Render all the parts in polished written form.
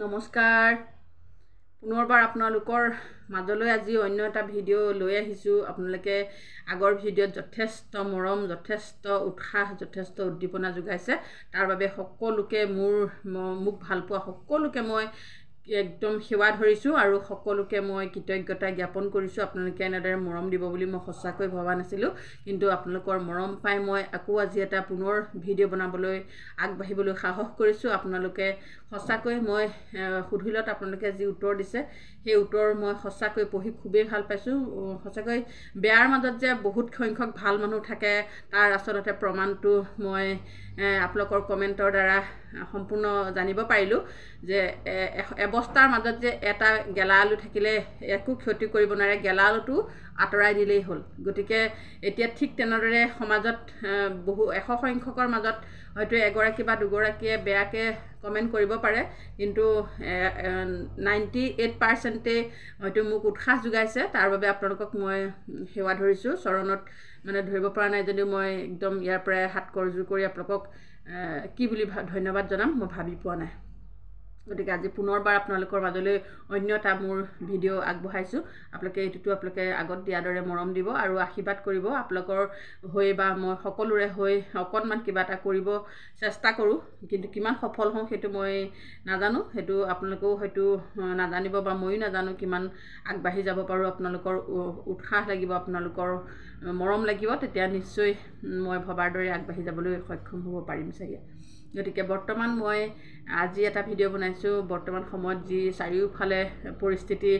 নমস্কাৰ পুনৰবাৰ আপোনালোকৰ মাজলৈ আজি অন্য এটা ভিডিঅ' লৈ আহিছোঁ। আপোনালোকে আগৰ ভিডিঅ'ত যথেষ্ট মৰম, যথেষ্ট উৎসাহ, যথেষ্ট উদ্দীপনা যোগাইছে। তাৰ বাবে সকলোকে মোক ভাল পোৱা সকলোকে মই একদম সেৱা ধৰিছোঁ আৰু সকলোকে মই কৃতজ্ঞতা জ্ঞাপন কৰিছোঁ। আপোনালোকে এনেদৰে মৰম দিব বুলি মই সঁচাকৈ ভবা নাছিলোঁ, কিন্তু আপোনালোকৰ মৰম পাই মই আকৌ আজি এটা পুনৰ ভিডিঅ' বনাবলৈ আগবাঢ়িবলৈ সাহস কৰিছোঁ। আপোনালোকে সঁচাকৈ মই সুধিলত আপোনালোকে যি উত্তৰ দিছে সেই উত্তৰ মই সঁচাকৈ পঢ়ি খুবেই ভাল পাইছোঁ। সঁচাকৈ বেয়াৰ মাজত যে বহুত সংখ্যক ভাল মানুহ থাকে তাৰ আচলতে প্ৰমাণটো মই আপোনালোকৰ কমেণ্টৰ দ্বাৰা সম্পূৰ্ণ জানিব পাৰিলোঁ যে অৱস্থাৰ মাজত যে এটা গেলা আলু থাকিলে একো ক্ষতি কৰিব নোৱাৰে, গেলা আলুটো আঁতৰাই দিলেই হ'ল। গতিকে এতিয়া ঠিক তেনেদৰে সমাজত এশ সংখ্যকৰ মাজত হয়তো এগৰাকী বা দুগৰাকীয়ে বেয়াকৈ কমেণ্ট কৰিব পাৰে, কিন্তু 98% হয়তো মোক উৎসাহ যোগাইছে। তাৰ বাবে আপোনালোকক মই সেৱা ধৰিছোঁ, চৰণত ধৰিব পৰা নাই যদিও মই একদম ইয়াৰ পৰাই হাত কৰজোৰ কৰি আপোনালোকক কি বুলি ধন্যবাদ জনাম মই ভাবি পোৱা নাই। গতিকে আজি পুনৰবাৰ আপোনালোকৰ মাজলৈ অন্য এটা মোৰ ভিডিঅ' আগবঢ়াইছোঁ। আপোনালোকে আগত দিয়াৰ দৰে মৰম দিব আৰু আশীৰ্বাদ কৰিব। আপোনালোকৰ হৈ বা মই সকলোৰে হৈ অকণমান কিবা এটা কৰিব চেষ্টা কৰোঁ, কিন্তু কিমান সফল হওঁ সেইটো মই নাজানো। সেইটো আপোনালোকেও হয়তো নাজানিব বা ময়ো নাজানো কিমান আগবাঢ়ি যাব পাৰোঁ। আপোনালোকৰ উৎসাহ লাগিব, আপোনালোকৰ মৰম লাগিব, তেতিয়া নিশ্চয় মই ভবাৰ দৰে আগবাঢ়ি যাবলৈ সক্ষম হ'ব পাৰিম চাগে। গতিকে বৰ্তমান মই আজি এটা ভিডিঅ' বনাইছোঁ। বৰ্তমান সময়ত যি চাৰিওফালে পৰিস্থিতি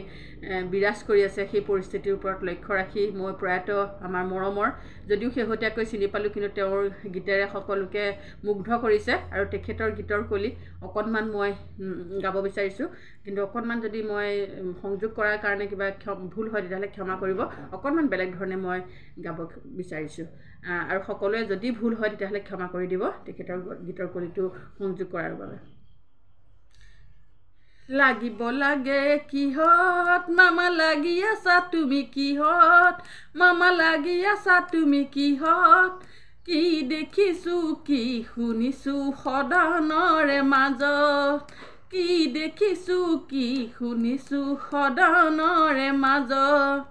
বিৰাজ কৰি আছে সেই পৰিস্থিতিৰ ওপৰত লক্ষ্য ৰাখি মই প্ৰয়াত আমাৰ মৰমৰ, যদিও শেহতীয়াকৈ চিনি পালোঁ, কিন্তু তেওঁৰ গীতেৰে সকলোকে মুগ্ধ কৰিছে আৰু তেখেতৰ গীতৰ কলি অকণমান মই গাব বিচাৰিছোঁ। কিন্তু অকণমান যদি মই সংযোগ কৰাৰ কাৰণে কিবা ভুল হয় তেতিয়াহ'লে ক্ষমা কৰিব। অকণমান বেলেগ ধৰণে মই গাব বিচাৰিছোঁ আৰু সকলোৱে যদি ভুল হয় তেতিয়াহ'লে ক্ষমা কৰি দিব তেখেতৰ গীতৰ কলিটো সংযোগ কৰাৰ বাবে। লাগিব লাগে কিহত মামা লাগি আছা তুমি কিহত, মামা লাগি আছা তুমি কিহত, কি দেখিছোঁ কি শুনিছোঁ সদনৰে মাজত, কি দেখিছোঁ কি শুনিছোঁ সদনৰে মাজত,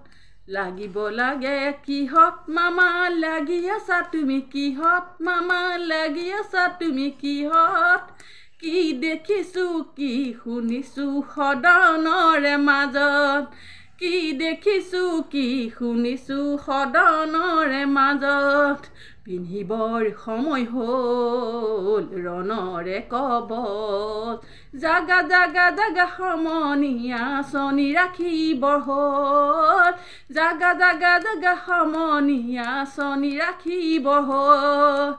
লাগিব লাগে কিহত মামা লাগি আছা তুমি কিহত, মামা লাগি আছা তুমি কিহত, কি দেখিছোঁ কি শুনিছোঁ সদনৰে মাজত, কি দেখিছোঁ কি শুনিছোঁ সদনৰে মাজত, পিন্ধিবৰ সময় হ'ল ৰণৰে কবচ, জাগা জাগা জাগা সমনীয়া চনি ৰাখিবৰ হ'ল, জাগা জাগা জাগা সমনীয়া চনি ৰাখিবৰ হ'ল,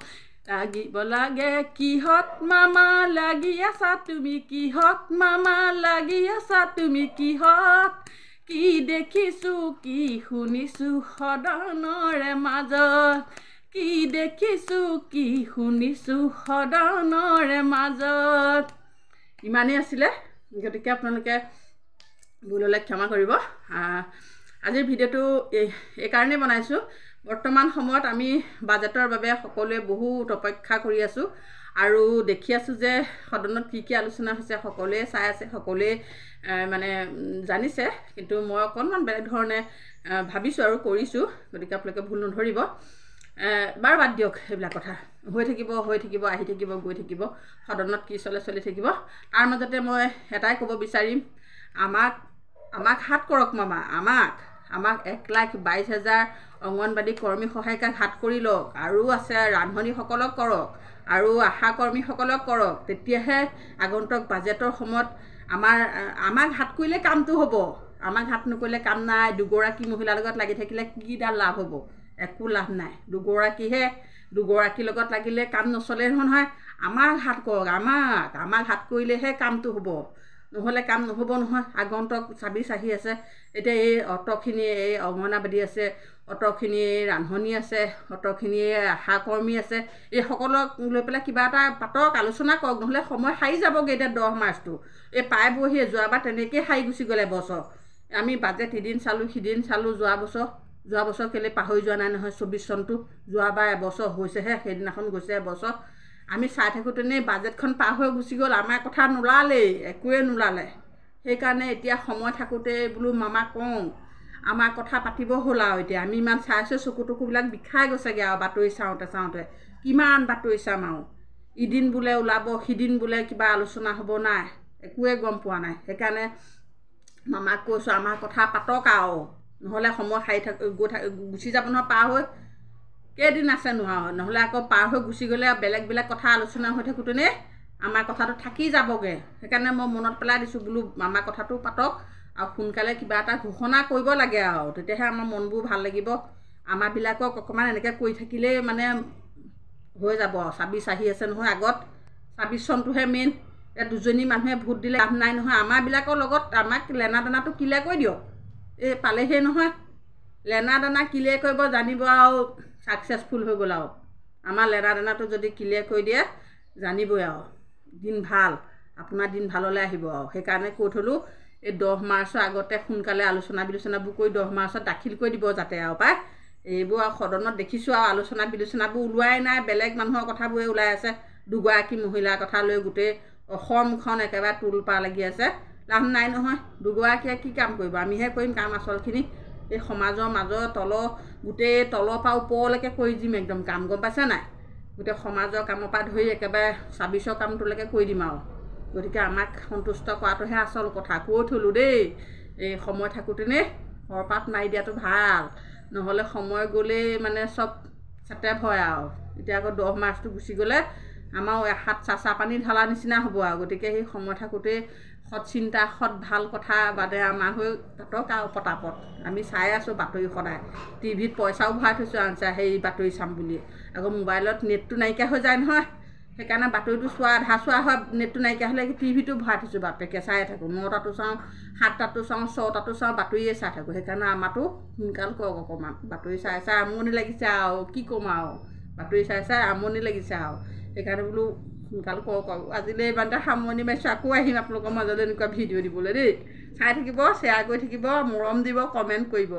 লাগিব লাগে কিহত মামা লাগি আছা তুমি কিহত, মামা লাগি আছা তুমি কিহত, কি দেখিছোঁ কি শুনিছোঁ সদনৰে মাজত, কি দেখিছোঁ কি শুনিছোঁ সদনৰে মাজত। ইমানেই আছিলে। গতিকে আপোনালোকে ভুল হ'লে ক্ষমা কৰিব। আজিৰ ভিডিঅ'টো এইকাৰণেই বনাইছোঁ, বৰ্তমান সময়ত আমি বাজেটৰ বাবে সকলোৱে বহুত অপেক্ষা কৰি আছোঁ আৰু দেখি আছোঁ যে সদনত কি কি আলোচনা হৈছে সকলোৱে চাই আছে, সকলোৱে জানিছে, কিন্তু মই অকণমান বেলেগ ধৰণে ভাবিছোঁ আৰু কৰিছোঁ। গতিকে আপোনালোকে ভুল নধৰিব। বাৰু বাদ দিয়ক সেইবিলাক কথা, হৈ থাকিব আহি থাকিব গৈ থাকিব, সদনত কি চলি থাকিব। তাৰ মাজতে মই এটাই ক'ব বিচাৰিম, আমাক হাত কৰক মামা, আমাক 1,22,000 অংগনবাদী কৰ্মী সহায়িকাক হাত কৰি লওক, আৰু আছে ৰান্ধনীসকলক কৰক আৰু আশা কৰ্মীসকলক কৰক, তেতিয়াহে আগন্তুক বাজেটৰ সময়ত আমাক হাত কৰিলে কামটো হ'ব। আমাক হাত নকৰিলে কাম নাই। দুগৰাকী মহিলাৰ লগত লাগি থাকিলে কিডাল লাভ হ'ব? একো লাভ নাই। দুগৰাকীৰ লগত লাগিলে কাম নচলে নহয়। আমাক হাত কৰক, আমাক হাত কৰিলেহে কামটো হ'ব, নহ'লে কাম নহ'ব নহয়। আগন্তুক 26 আহি আছে। এতিয়া এই অট'খিনি এই অংগনাবাদী আছে, অট'খিনি ৰান্ধনী আছে, অট'খিনি আশা কৰ্মী আছে, এইসকলক লৈ পেলাই কিবা এটা পাতক, আলোচনা কৰক, নহ'লে সময় সাৰি যাবগৈ। এতিয়া 10 মাৰ্চটো এই পাই বহিয়ে যোৱাবাৰ তেনেকৈয়ে সাৰি গুচি গ'ল এবছৰ। আমি বাজেট এদিন চালোঁ সিদিন চালোঁ। যোৱা বছৰ কেলৈ পাহৰি যোৱা নাই নহয়, 24 চনটো যোৱাবাৰ এবছৰ হৈছেহে, সেইদিনাখন গৈছে এবছৰ। আমি চাই থাকোঁতেনে বাজেটখন পাৰ হৈ গুচি গ'ল, আমাৰ কথা নোলালেই, একোৱে নোলালে। সেইকাৰণে এতিয়া সময় থাকোঁতে বোলো মামাক কওঁ, আমাৰ কথা পাতিব হ'ল আৰু এতিয়া আমি ইমান চাইছোঁ, চকু টকুবিলাক বিষাই গৈছেগৈ আৰু বাতৰি চাওঁতে চাওঁতে কিমান বাতৰি চাম আৰু ইদিন বোলে ওলাব, সিদিন বোলে কিবা আলোচনা হ'ব, নাই একোৱে গম পোৱা নাই। সেইকাৰণে মামাক কৈছোঁ আমাৰ কথা পাতক আৰু, নহ'লে সময় গুচি যাব নহয় পাৰ হৈ, কেইদিন আছেনো আৰু, নহ'লে আকৌ পাৰ হৈ গুচি গ'লে বেলেগ কথা আলোচনা হৈ থাকোঁতেনে আমাৰ কথাটো থাকি যাবগৈ। সেইকাৰণে মই মনত পেলাই দিছোঁ বোলো মামাৰ কথাটো পাতক আৰু সোনকালে কিবা এটা ঘোষণা কৰিব লাগে আৰু, তেতিয়াহে আমাৰ মনবোৰ ভাল লাগিব। আমাৰবিলাকক অকণমান এনেকৈ কৰি থাকিলেই মানে হৈ যাব আৰু। 26 আহি আছে নহয় আগত, 26 চনটোহে মেইন। এতিয়া দুজনী মানুহে ভোট দিলে লাভ নাই নহয়। আমাৰবিলাকৰ লগত আমাক লেনা দানাটো ক্লিয়াৰ কৰি দিয়ক, এই পালেহে নহয় লেনা দানা ক্লিয়াৰ কৰিব জানিব আৰু ছাকচেছফুল হৈ গ'ল আৰু। আমাৰ লেনা দানাটো যদি ক্লিয়াৰ কৰি দিয়ে জানিবই আৰু দিন ভাল, আপোনাৰ দিন ভাললৈ আহিব আৰু। সেইকাৰণে কৈ থ'লোঁ এই 10 মাৰ্চৰ আগতে সোনকালে আলোচনা বিলোচনাবোৰ কৰি 10 মাৰ্চত দাখিল কৰি দিব যাতে আৰু পায়। এইবোৰ আৰু সদনত দেখিছোঁ আৰু আলোচনা বিলোচনাবোৰ ওলোৱাই নাই, বেলেগ মানুহৰ কথাবোৰে ওলাই আছে। দুগৰাকী মহিলাৰ কথা লৈ গোটেই অসমখন একেবাৰে তোলপাৰ লাগি আছে, লাভ নাই নহয়। দুগৰাকীয়ে কি কাম কৰিব, আমিহে কৰিম কাম আচলখিনি। এই সমাজৰ মাজৰ গোটেই তলৰ পৰা ওপৰলৈকে কৰি দিম একদম কাম, গম পাইছে নাই? গোটেই সমাজৰ কামৰ পৰা ধৰি একেবাৰে 26ৰ কামটোলৈকে কৰি দিম আৰু। গতিকে আমাক সন্তুষ্ট কৰাটোহে আচল কথা। কৈ থ'লোঁ দেই, এই সময় থাকোঁতেনে সৰপাত মাৰি দিয়াটো ভাল, নহ'লে সময় গ'লেই মানে চব চেটেপ হয় আৰু। এতিয়া আকৌ 10 মাৰ্চটো গুচি গ'লে আমাৰ এহাত চাচা পানী ঢালা নিচিনা হ'ব আৰু। গতিকে সেই সময় থাকোঁতেই সৎ চিন্তা, সৎ ভাল কথা বাদে আমাৰ হৈ পাতক আৰু পতাপত। আমি চাই আছোঁ বাতৰি সদায়, টিভিত পইচাও ভৰাই থৈছোঁ সেই বাতৰি চাম বুলি। আকৌ মোবাইলত নেটটো নাইকিয়া হৈ যায় নহয়, সেইকাৰণে বাতৰিটো আধা চোৱা হয়, নেটটো নাইকিয়া হ'লে টিভিটো ভৰাই থৈছোঁ, বাপেকে চাই থাকোঁ, 9টাতো চাওঁ, 7টাতো চাওঁ, 6টাতো চাওঁ, বাতৰিয়ে চাই থাকোঁ। সেইকাৰণে আমাৰতো সোনকাল কৰক অকণমান, বাতৰি চাই আমনি লাগিছে আৰু, কি ক'ম আৰু, বাতৰি চাই আমনি লাগিছে আৰু। সেইকাৰণে বোলো সোনকাল কৰক আৰু। আজিলৈ ইমানতে সামৰণি মাৰিছোঁ, আকৌ আহিম আপোনালোকৰ মাজলৈ এনেকুৱা ভিডিঅ' দিবলৈ দেই। চাই থাকিব, শ্বেয়াৰ কৰি থাকিব, মৰম দিব, কমেণ্ট কৰিব।